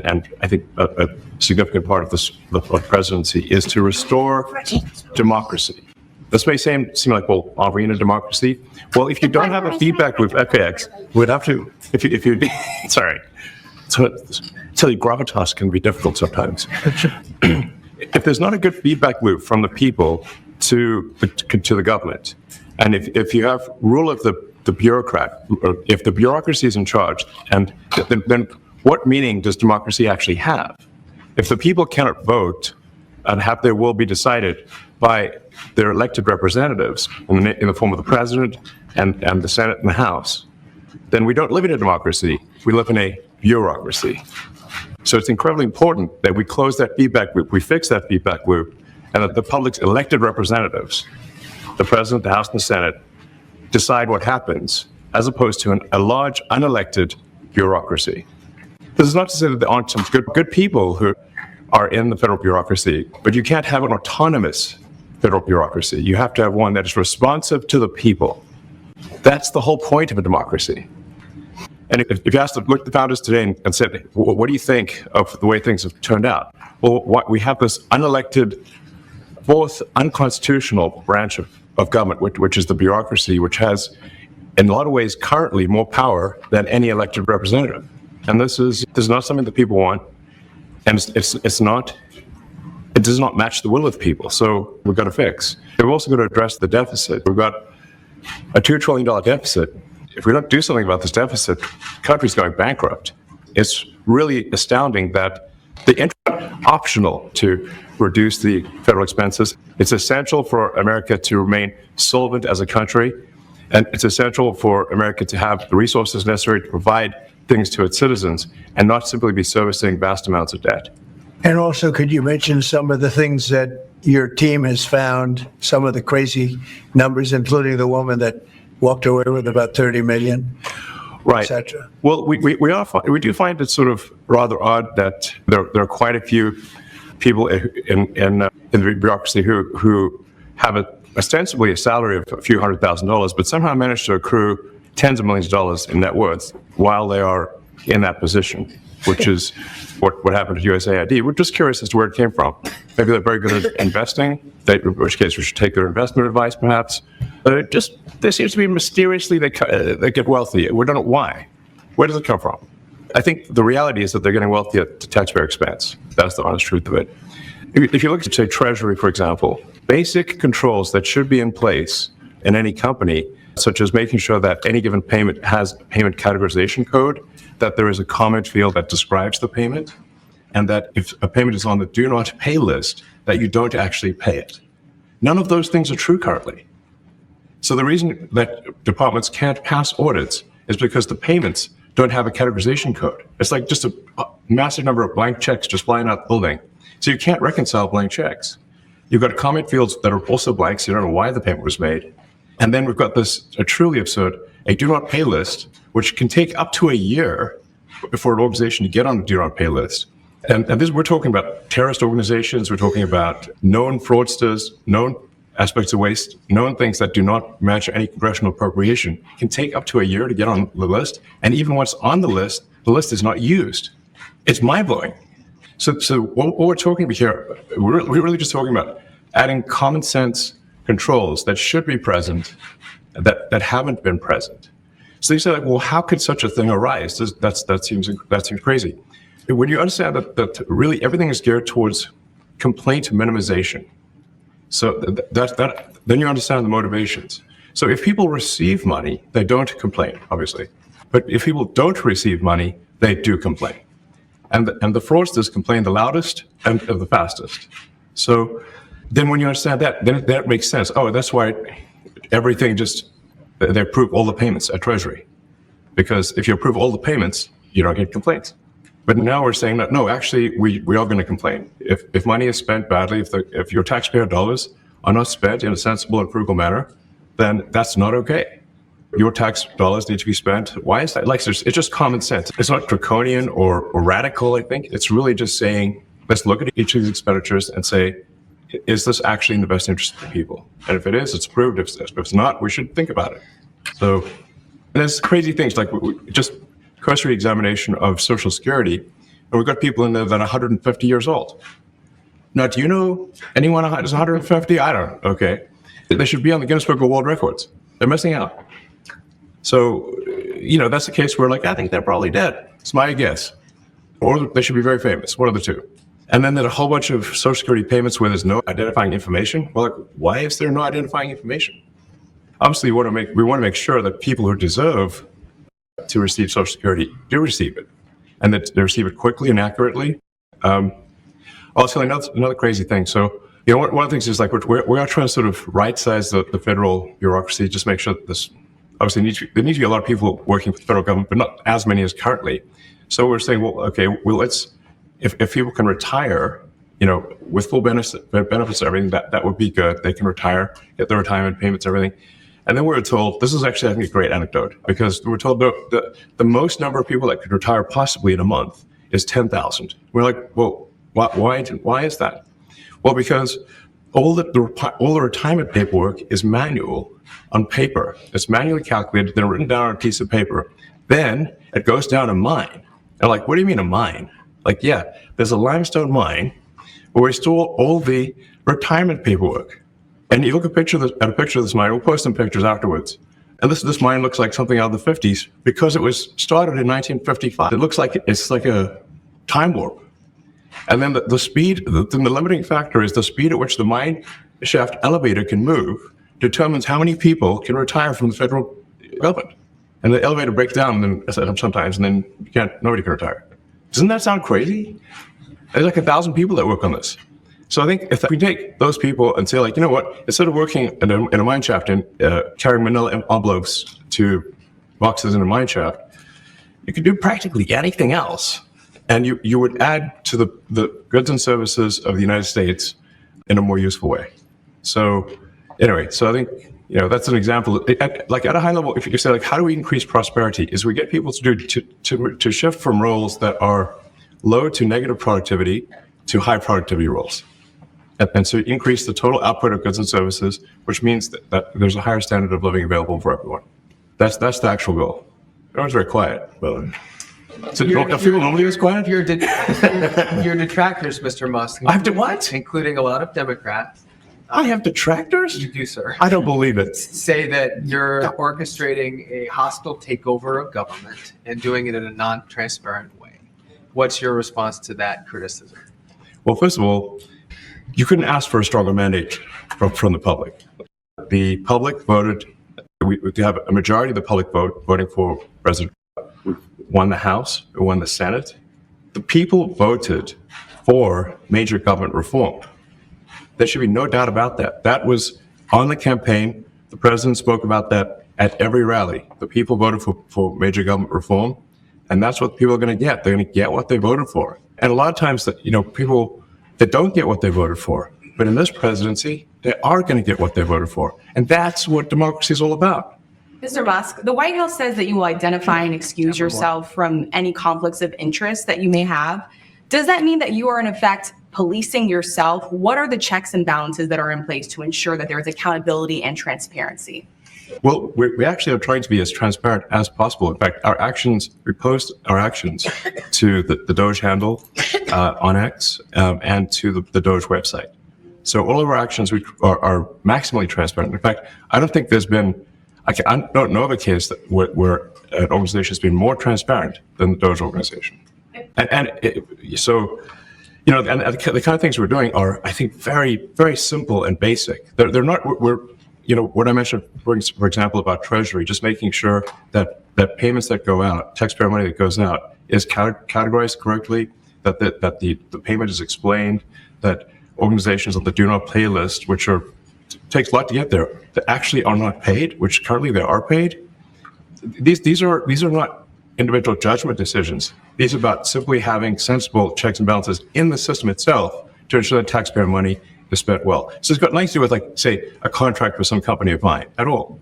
and I think a significant part of the presidency is to restore democracy. This may seem like, well, are we in a democracy? Well, if you don't have a feedback loop, FAX, we'd have to, if you sorry. So tell you, gravitas can be difficult sometimes. If there's not a good feedback loop from the people to the government, and if you have rule of the bureaucrat, or if the bureaucracy is in charge, and then what meaning does democracy actually have? If the people cannot vote and have their will be decided by their elected representatives in the form of the president and the Senate and the House, then we don't live in a democracy. We live in a bureaucracy. So it's incredibly important that we close that feedback loop, we fix that feedback loop, and that the public's elected representatives, the president, the House, and the Senate, decide what happens, as opposed to a large, unelected bureaucracy. This is not to say that there aren't some good people who are in the federal bureaucracy, but you can't have an autonomous federal bureaucracy. You have to have one that is responsive to the people. That's the whole point of a democracy. And if you asked to look at the founders today and said, what do you think of the way things have turned out? Well, we have this unelected, fourth unconstitutional branch of government, which is the bureaucracy, which has, in a lot of ways, currently more power than any elected representative. And this is not something that people want, and it does not match the will of people. So we've got to fix. We've also got to address the deficit. We've got a $2 trillion deficit. If we don't do something about this deficit, the country's going bankrupt. It's really astounding that it's optional to reduce the federal expenses. It's essential for America to remain solvent as a country, and it's essential for America to have the resources necessary to provide things to its citizens and not simply be servicing vast amounts of debt. And also, could you mention some of the things that your team has found, some of the crazy numbers, including the woman that walked away with about 30 million, right, etc.? Well, we do find it sort of rather odd that there are quite a few people in the bureaucracy who have ostensibly a salary of a few $100,000, but somehow manage to accrue tens of millions of dollars in net worth while they are in that position, which is what happened to USAID. We're just curious as to where it came from. Maybe they're very good at investing, in which case we should take their investment advice, perhaps. There seems to be mysteriously they get wealthy. We don't know why. Where does it come from? I think the reality is that they're getting wealthy at the taxpayer expense. That's the honest truth of it. If you look at, say, Treasury, for example, basic controls that should be in place in any company, such as making sure that any given payment has a payment categorization code, that there is a comment field that describes the payment, and that if a payment is on the do not pay list, that you don't actually pay it. None of those things are true currently. So the reason that departments can't pass audits is because the payments don't have a categorization code. It's like just a massive number of blank checks just flying out the building. So you can't reconcile blank checks. You've got comment fields that are also blank, so you don't know why the payment was made. And then we've got this truly absurd, a do not pay list, which can take up to a year for an organization to get on the do not pay list. And this, we're talking about terrorist organizations, we're talking about known fraudsters, known aspects of waste, known things that do not match any congressional appropriation. It can take up to a year to get on the list. And even once on the list is not used. It's mind-blowing. So what we're talking about here, we're really just talking about adding common sense controls that should be present, that haven't been present. So you say, like, well, how could such a thing arise? That seems crazy. When you understand that really everything is geared towards complaint minimization, so then you understand the motivations. So if people receive money, they don't complain, obviously. But if people don't receive money, they do complain. And the fraudsters complain the loudest and the fastest. So then when you understand that, then that makes sense. Oh, that's why everything they approve all the payments at Treasury. Because if you approve all the payments, you don't get complaints. But now we're saying that, no, actually, we are going to complain. If money is spent badly, if your taxpayer dollars are not spent in a sensible and frugal manner, then that's not okay. Your tax dollars need to be spent. Why is that? It's just common sense. It's not draconian or radical, I think. It's really just saying, let's look at each of these expenditures and say, is this actually in the best interest of the people? And if it is, it's approved. If it's not, we should think about it. So there's crazy things like just cursory examination of Social Security And we've got people in there that are 150 years old. Now, do you know anyone who's 150? I don't. Okay. They should be on the Guinness Book of World Records. They're missing out. So, that's the case where, I think they're probably dead. It's my guess. Or they should be very famous, one of the two. And then there's a whole bunch of Social Security payments where there's no identifying information. Well, why is there no identifying information? Obviously, we want to make sure that people who deserve to receive Social Security do receive it, and that they receive it quickly and accurately. Also, another crazy thing. So, one of the things is we are trying to sort of right-size the federal bureaucracy, just make sure that this. Obviously, there needs to be a lot of people working for the federal government, but not as many as currently. So we're saying, let's if people can retire, with full benefits and everything, that would be good. They can retire, get their retirement payments, everything. And then we were told, this is actually, I think, a great anecdote, because we were told the most number of people that could retire possibly in a month is 10,000. We're like, well, why is that? Well, because all the retirement paperwork is manual on paper. It's manually calculated, then written down on a piece of paper. Then it goes down a mine. And what do you mean a mine? There's a limestone mine where we store all the retirement paperwork. And you look at a picture of this mine. We'll post some pictures afterwards. And this mine looks like something out of the 50s because it was started in 1955. It looks like it's like a time warp. And then the speed, the limiting factor is the speed at which the mine shaft elevator can move determines how many people can retire from the federal government. And the elevator breaks down sometimes, and then nobody can retire. Doesn't that sound crazy? There's 1,000 people that work on this. So I think if we take those people and say, you know what, instead of working in a mine shaft and carrying manila envelopes to boxes in a mine shaft, you could do practically anything else. And you would add to the goods and services of the United States in a more useful way. So anyway, I think, that's an example. At a high level, if you say, how do we increase prosperity, is we get people to shift from roles that are low to negative productivity to high productivity roles. And so increase the total output of goods and services, which means that there's a higher standard of living available for everyone. That's the actual goal. Everyone's very quiet. So don't people normally get quiet? Your detractors, Mr. Musk. I have to what? Including a lot of Democrats. I have detractors? You do, sir. I don't believe it. Say that you're orchestrating a hostile takeover of government and doing it in a non-transparent way. What's your response to that criticism? Well, first of all, you couldn't ask for a stronger mandate from the public. The public voted, we have a majority of the public voting for President Trump. We won the House, we won the Senate. The people voted for major government reform. There should be no doubt about that. That was on the campaign. The president spoke about that at every rally. The people voted for major government reform, and that's what people are going to get. They're going to get what they voted for. And a lot of times, people that don't get what they voted for, but in this presidency, they are going to get what they voted for. And that's what democracy is all about. Mr. Musk, the White House says that you will identify and excuse yourself from any conflicts of interest that you may have. Does that mean that you are, in effect, policing yourself? What are the checks and balances that are in place to ensure that there is accountability and transparency? Well, we actually are trying to be as transparent as possible. In fact, we post our actions to the DOGE handle on X and to the DOGE website. So all of our actions are maximally transparent. In fact, I don't think there's been, I don't know of a case where an organization has been more transparent than the DOGE organization. So the kind of things we're doing are, I think, very, very simple and basic. They're not, what I mentioned, for example, about Treasury, just making sure that payments that go out, taxpayer money that goes out, is categorized correctly, that the payment is explained, that organizations on the do not pay list, which takes a lot to get there, that actually are not paid, which currently they are paid. These are not individual judgment decisions. These are about simply having sensible checks and balances in the system itself to ensure that taxpayer money is spent well. So it's got nothing to do with, say, a contract with some company of mine at all.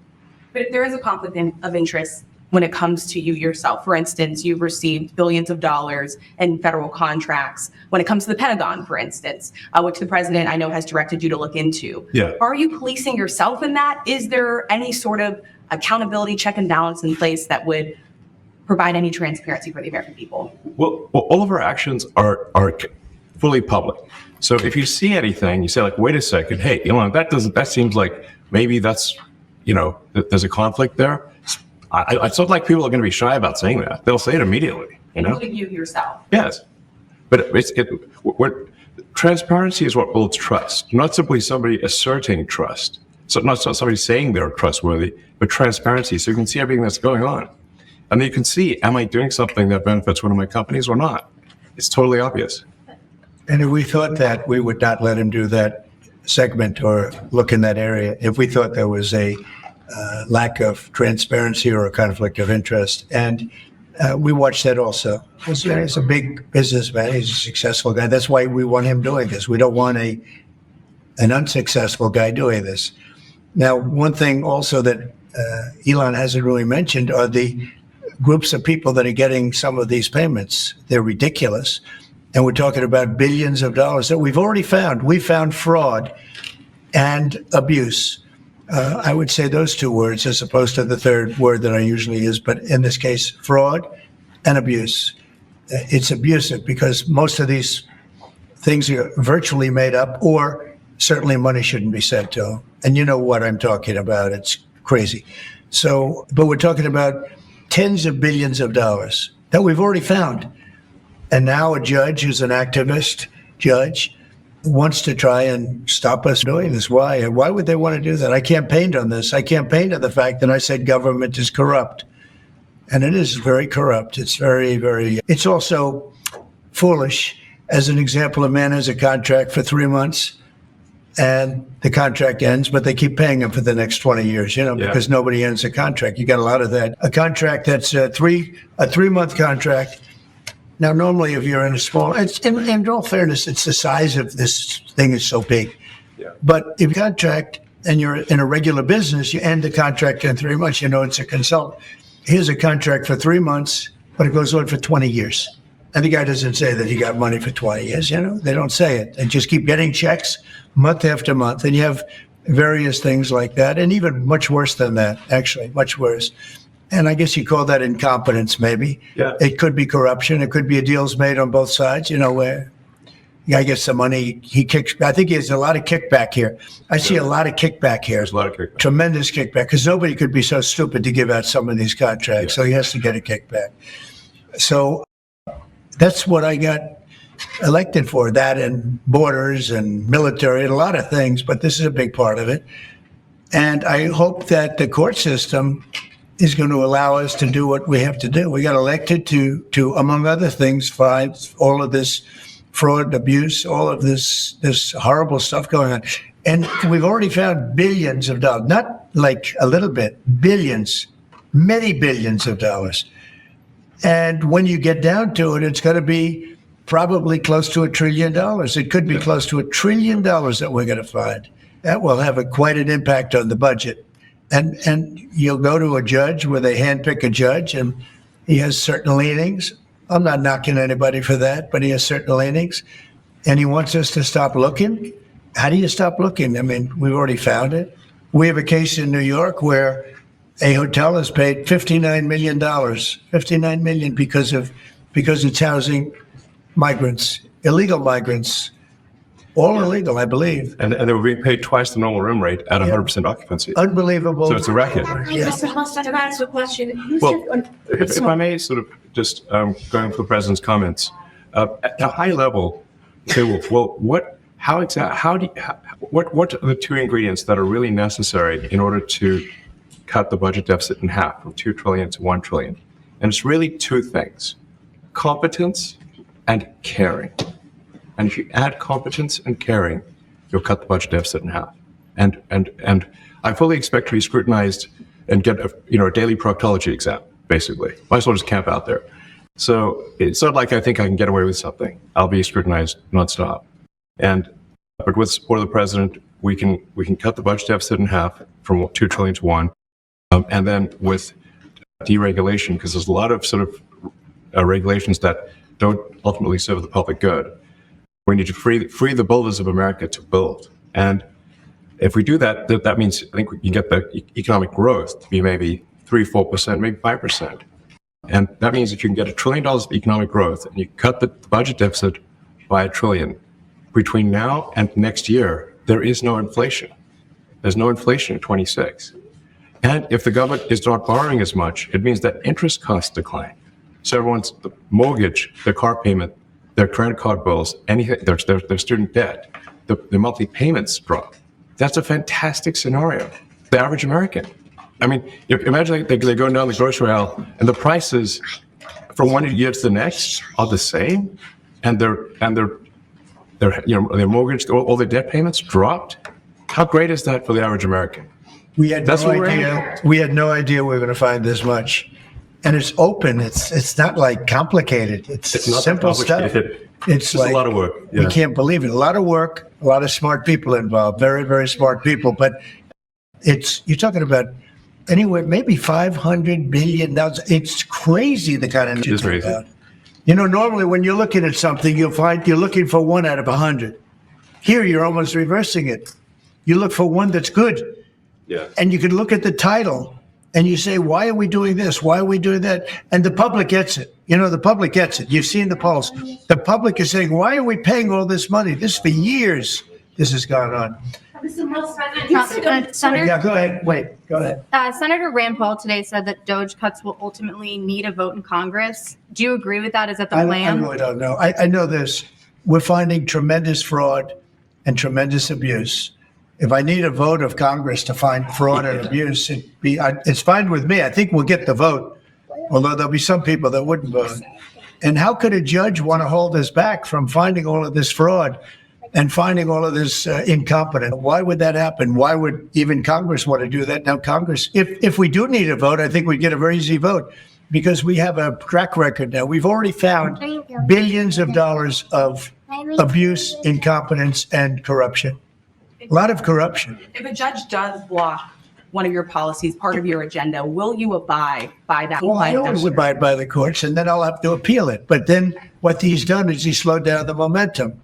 But there is a conflict of interest when it comes to you yourself. For instance, you've received billions of dollars in federal contracts. When it comes to the Pentagon, for instance, which the president, I know, has directed you to look into. Yeah. Are you policing yourself in that? Is there any sort of accountability check and balance in place that would provide any transparency for the American people? Well, all of our actions are fully public. So if you see anything, you say like, wait a second, hey, Elon, that seems like maybe that's, there's a conflict there. It's not like people are going to be shy about saying that. They'll say it immediately, Including you yourself. Yes. But transparency is what builds trust, not simply somebody asserting trust. So not somebody saying they're trustworthy, but transparency. So you can see everything that's going on. And then you can see, am I doing something that benefits one of my companies or not? It's totally obvious. And if we thought that, we would not let him do that segment or look in that area if we thought there was a lack of transparency or a conflict of interest. And we watched that also. He's a big businessman. He's a successful guy. That's why we want him doing this. We don't want an unsuccessful guy doing this. Now, one thing also that Elon hasn't really mentioned are the groups of people that are getting some of these payments. They're ridiculous. And we're talking about billions of dollars that we've already found. We found fraud and abuse. I would say those two words as opposed to the third word that I usually use, but in this case, fraud and abuse. It's abusive because most of these things are virtually made up, or certainly money shouldn't be sent to them. And you know what I'm talking about. It's crazy. So, but we're talking about tens of billions of dollars that we've already found. And now a judge who's an activist judge wants to try and stop us doing this. Why? Why would they want to do that? I campaigned on this. I campaigned on the fact that I said government is corrupt. And it is very corrupt. It's it's also foolish. As an example, a man has a contract for 3 months and the contract ends, but they keep paying him for the next 20 years, because nobody ends a contract. You got a lot of that. A contract that's a 3-month contract. Now, normally, if you're in a small, in all fairness, it's the size of this thing is so big. Yeah. But if you contract and you're in a regular business, you end the contract in 3 months. It's a consultant. Here's a contract for 3 months, but it goes on for 20 years. And the guy doesn't say that he got money for 20 years. They don't say it. They just keep getting checks month after month. And you have various things like that, and even much worse than that, actually, much worse. And I guess you call that incompetence, maybe. Yeah. It could be corruption. It could be deals made on both sides, where I guess the money he kicks. I think there's a lot of kickback here. I see a lot of kickback here. There's a lot of kickback. Tremendous kickback, because nobody could be so stupid to give out some of these contracts. So he has to get a kickback. So that's what I got elected for, that and borders and military and a lot of things. But this is a big part of it. And I hope that the court system is going to allow us to do what we have to do. We got elected to among other things, find all of this fraud, abuse, all of this horrible stuff going on. And we've already found billions of dollars, not like a little bit, billions, many billions of dollars. And when you get down to it, it's going to be probably close to $1 trillion. It could be close to $1 trillion that we're going to find. That will have quite an impact on the budget. And you'll go to a judge where they handpick a judge, and he has certain leanings. I'm not knocking anybody for that, but he has certain leanings. And he wants us to stop looking. How do you stop looking? I mean, we've already found it. We have a case in New York where a hotel has paid $59 million, $59 million because it's housing migrants, illegal migrants. All illegal, I believe. And they were being paid twice the normal room rate at 100% occupancy. Unbelievable. So it's a racket. Yes. Mr. Huston, can I ask a question? Well, if I may sort of just going for the president's comments, at a high level, okay, well, what are the two ingredients that are really necessary in order to cut the budget deficit in half from 2 trillion to 1 trillion? And it's really two things: competence and caring. And if you add competence and caring, you'll cut the budget deficit in half. And I fully expect to be scrutinized and get a daily proctology exam, basically. Might as well just camp out there. So it's not like I think I can get away with something. I'll be scrutinized nonstop. But with support of the president, we can cut the budget deficit in half from 2 trillion to 1. And then with deregulation, because there's a lot of sort of regulations that don't ultimately serve the public good. We need to free the builders of America to build. And if we do that, that means I think we can get the economic growth to be maybe 3-4%, maybe 5%. And that means if you can get $1 trillion of economic growth and you cut the budget deficit by $1 trillion, between now and next year, there is no inflation. There's no inflation in 26. And if the government is not borrowing as much, it means that interest costs decline. So everyone's the mortgage, their car payment, their credit card bills, anything, their student debt, the monthly payments drop. That's a fantastic scenario. The average American. I mean, imagine they're going down the grocery aisle and the prices from one year to the next are the same, and their mortgage, all their debt payments dropped. How great is that for the average American? We had That's no what we're idea. We had no idea we were going to find this much, and it's open. It's not like complicated. It's not simple stuff. complicated. It's Just like a lot of work. We Yeah. can't believe it. A lot of work, a lot of smart people involved. Very, very smart people. But you're talking about anywhere maybe 500 billion. It's crazy the kind of It is crazy. about. Normally when you're looking at something, you'll find you're looking for 1 out of 100. Here, you're almost reversing it. You look for one that's good. Yeah. And you can look at the title and you say, why are we doing this? Why are we doing that? And the public gets it. The public gets it. You've seen the polls. The public is saying, why are we paying all this money? This for years, this has gone on. Senator, Yeah, go ahead. Wait, go ahead. Senator Rand Paul today said that DOGE cuts will ultimately need a vote in Congress. Do you agree with that? Is that the I plan? really don't know. I know this. We're finding tremendous fraud and tremendous abuse. If I need a vote of Congress to find fraud and abuse, it's fine with me. I think we'll get the vote, although there'll be some people that wouldn't vote. And how could a judge want to hold us back from finding all of this fraud and finding all of this incompetence? Why would that happen? Why would even Congress want to do that? Now, Congress, if we do need a vote, I think we'd get a very easy vote because we have a track record now. We've already found billions of dollars of abuse, incompetence, and corruption. A lot of corruption. If a judge does block one of your policies, part of your agenda, will you abide by that? Well, I always abide by the courts, and then I'll have to appeal it. But then what he's done is he slowed down the momentum,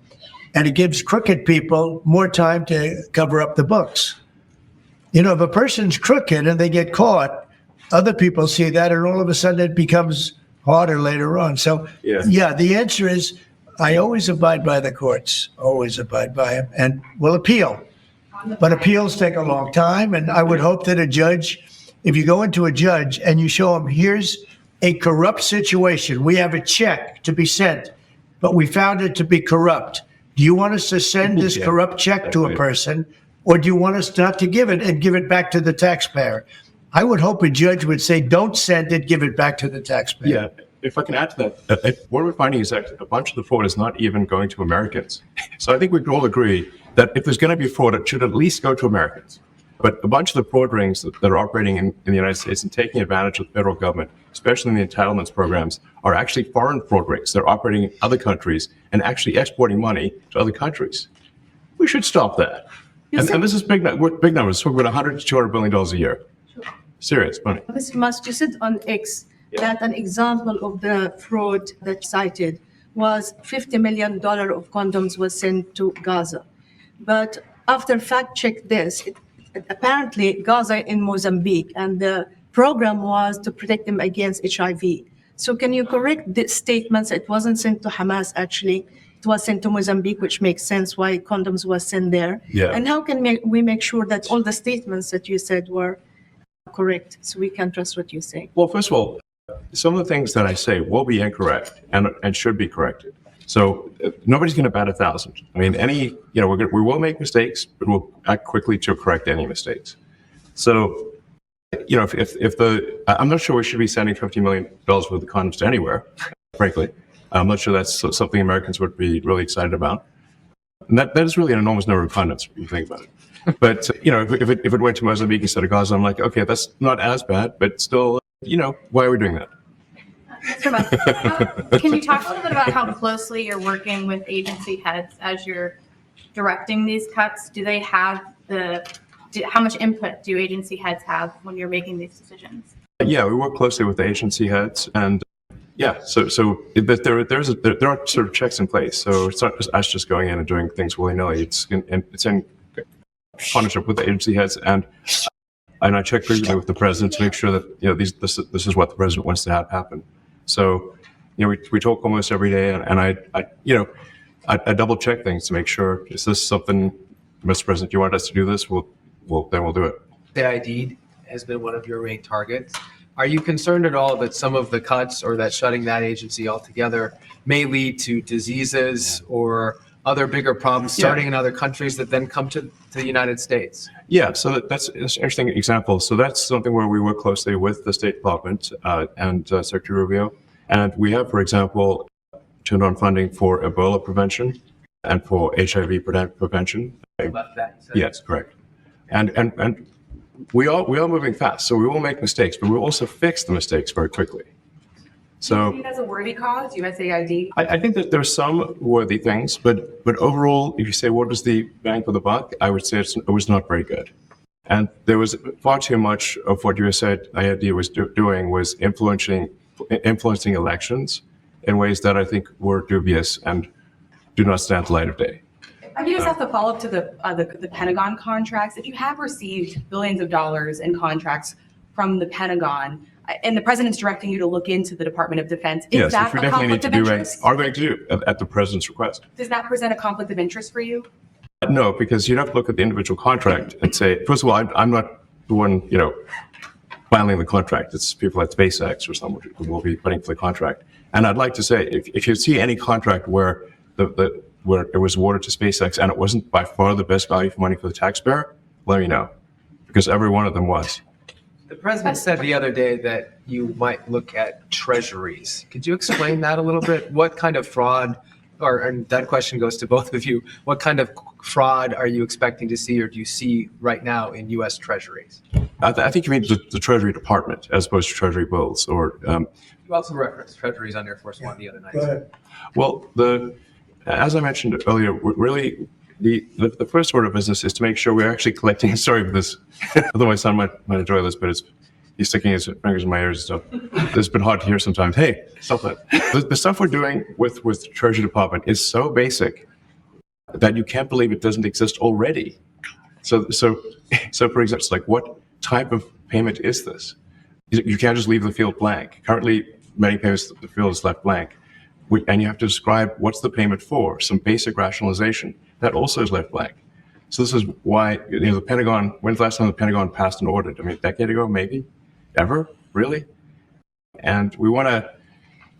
and it gives crooked people more time to cover up the books. If a person's crooked and they get caught, other people see that, and all of a sudden it becomes harder later on. So, yeah, the answer is I always abide by the courts, always abide by them, and will appeal. But appeals take a long time, and I would hope that a judge, if you go into a judge and you show him, here's a corrupt situation, we have a check to be sent, but we found it to be corrupt. Do you want us to send this corrupt check to a person, or do you want us not to give it and give it back to the taxpayer? I would hope a judge would say, don't send it, give it back to the taxpayer. Yeah. If I can add to that, what we're finding is that a bunch of the fraud is not even going to Americans. So I think we can all agree that if there's going to be fraud, it should at least go to Americans. But a bunch of the fraud rings that are operating in the United States and taking advantage of the federal government, especially in the entitlements programs, are actually foreign fraud rings. They're operating in other countries and actually exporting money to other countries. We should stop that. And this is big numbers. We're about $100 to $200 billion a year. Serious money. Ms. Musk, you said on X that an example of the fraud that cited was $50 million of condoms was sent to Gaza. But after fact check this, apparently Gaza in Mozambique, and the program was to protect them against HIV. So can you correct the statements? It wasn't sent to Hamas, actually. It was sent to Mozambique, which makes sense why condoms was sent there. Yeah. And how can we make sure that all the statements that you said were correct, so we can trust what you say? Well, first of all, some of the things that I say will be incorrect and should be corrected. So nobody's going to bat 1,000. I mean, we will make mistakes, but we'll act quickly to correct any mistakes. So, I'm not sure we should be sending $50 million worth of condoms to anywhere, frankly. I'm not sure that's something Americans would be really excited about. And that is really an enormous number of condoms, if you think about it. But, if it went to Mozambique instead of Gaza, I'm like, okay, that's not as bad, but still, why are we doing that? Can you talk a little bit about how closely you're working with agency heads as you're directing these cuts? Do they have how much input do agency heads have when you're making these decisions? Yeah, we work closely with the agency heads, and there are sort of checks in place. So it's not just us just going in and doing things willy-nilly. It's in partnership with the agency heads, and and I check frequently with the president to make sure that this is what the president wants to have happen. So, we talk almost every day, and I double check things to make sure, is this something, Mr. President, you want us to do this? Then we'll do it. The ID has been one of your main targets. Are you concerned at all that some of the cuts or that shutting that agency altogether may lead to diseases or other bigger problems starting in other countries that then come to the United States? Yeah, so that's an interesting example. So that's something where we work closely with the State Department and Secretary Rubio. And we have, for example, turned on funding for Ebola prevention and for HIV prevention. Left that, you said. Yes, correct. And we are moving fast, so we will make mistakes, but we'll also fix the mistakes very quickly. Do you So see it as a worthy cause, USAID? I think that there's some worthy things, but overall, if you say what was the bang for the buck, I would say it was not very good. And there was far too much of what USAID was doing was influencing elections in ways that I think were dubious and do not stand the light of day. I can just have to follow up to the Pentagon contracts. If you have received billions of dollars in contracts from the Pentagon, and the president's directing you to look into the Department of Defense, is Yes, that which we a definitely need conflict to of do and interest? are going to do at the president's request. Does that present a conflict of interest for you? No, because you'd have to look at the individual contract and say, first of all, I'm not the one, filing the contract. It's people at SpaceX or someone who will be putting for the contract. And I'd like to say, if you see any contract where where it was awarded to SpaceX and it wasn't by far the best value for money for the taxpayer, let me know, because every one of them was. The president said the other day that you might look at treasuries. Could you explain that a little bit? What kind of fraud, and that question goes to both of you, what kind of fraud are you expecting to see or do you see right now in U.S. treasuries? I think you mean the Treasury Department as opposed to Treasury bills or. You also referenced treasuries on Air Force One the other night. Go ahead. Well, as I mentioned earlier, really the first order of business is to make sure we're actually collecting. Sorry for this, although my son might enjoy this, but he's sticking his fingers in my ears and stuff. It's been hard to hear sometimes. Hey, stop that. The stuff we're doing with the Treasury Department is so basic that you can't believe it doesn't exist already. So for example, it's like, what type of payment is this? You can't just leave the field blank. Currently, many payments, the field is left blank. And you have to describe what's the payment for, some basic rationalization. That also is left blank. So this is why, the Pentagon, when's the last time the Pentagon passed an audit? I mean, a decade ago, maybe? Ever? Really? And we want to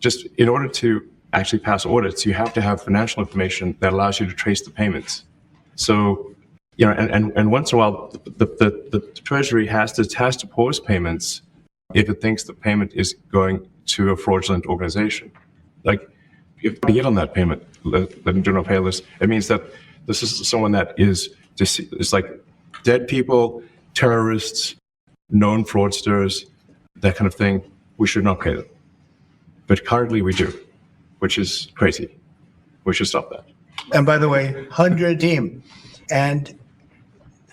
just, in order to actually pass audits, you have to have financial information that allows you to trace the payments. So, and once in a while, the Treasury has to pause payments if it thinks the payment is going to a fraudulent organization. Like, if they get on that payment, let them do not pay list, it means that this is someone that is just, it's like dead people, terrorists, known fraudsters, that kind of thing. We should not pay them. But currently we do, which is crazy. We should stop that. And by the way, 100 team. And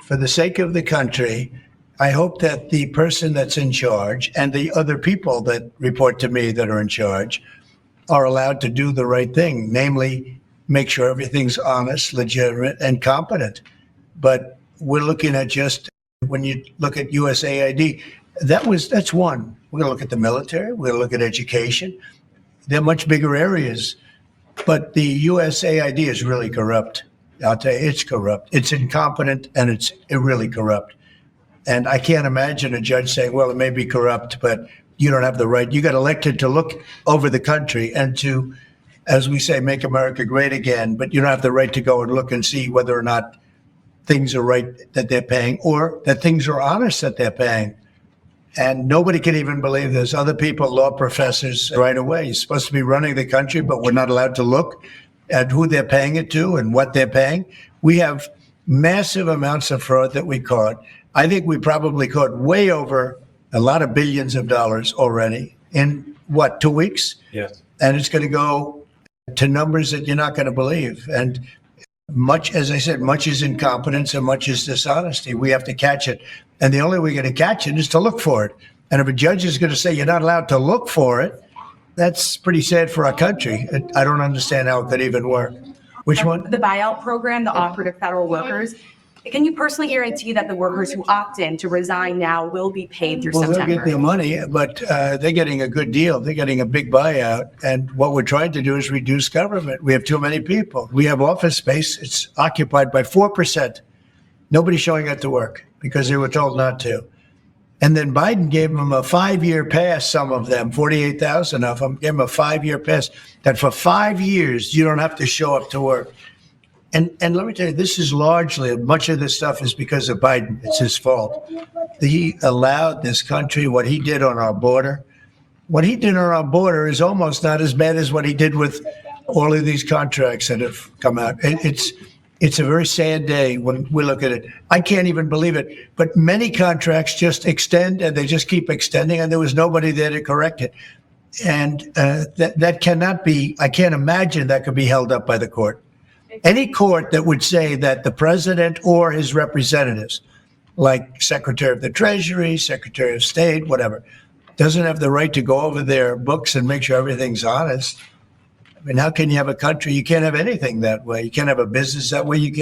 for the sake of the country, I hope that the person that's in charge and the other people that report to me that are in charge are allowed to do the right thing, namely make sure everything's honest, legitimate, and competent. But we're looking at just, when you look at USAID, that's one. We're going to look at the military. We're going to look at education. They're much bigger areas. But the USAID is really corrupt. I'll tell you, it's corrupt. It's incompetent, and it's really corrupt. And I can't imagine a judge saying, well, it may be corrupt, but you don't have the right. You got elected to look over the country and to, as we say, make America great again, but you don't have the right to go and look and see whether or not things are right that they're paying or that things are honest that they're paying. And nobody can even believe this. Other people, law professors, right away, you're supposed to be running the country, but we're not allowed to look at who they're paying it to and what they're paying. We have massive amounts of fraud that we caught. I think we probably caught way over a lot of billions of dollars already in, 2 weeks? Yes. And it's going to go to numbers that you're not going to believe. And much, as I said, much is incompetence and much is dishonesty. We have to catch it. And the only way we're going to catch it is to look for it. And if a judge is going to say you're not allowed to look for it, that's pretty sad for our country. I don't understand how it could even work. Which one? The buyout program, the offer to federal workers. Can you personally guarantee that the workers who opt in to resign now will be paid through Well, they'll September? get their money, but they're getting a good deal. They're getting a big buyout. And what we're trying to do is reduce government. We have too many people. We have office space. It's occupied by 4%. Nobody's showing up to work because they were told not to. And then Biden gave them a 5-year pass, some of them, 48,000 of them, gave them a 5-year pass that for 5 years, you don't have to show up to work. And let me tell you, this is largely, much of this stuff is because of Biden. It's his fault. He allowed this country, what he did on our border. What he did on our border is almost not as bad as what he did with all of these contracts that have come out. It's a very sad day when we look at it. I can't even believe it. But many contracts just extend and they just keep extending, and there was nobody there to correct it. And that cannot be, I can't imagine that could be held up by the court. Any court that would say that the president or his representatives, like Secretary of the Treasury, Secretary of State, whatever, doesn't have the right to go over their books and make sure everything's honest. I mean, how can you have a country? You can't have anything that way. You can't have a business that way. You can't.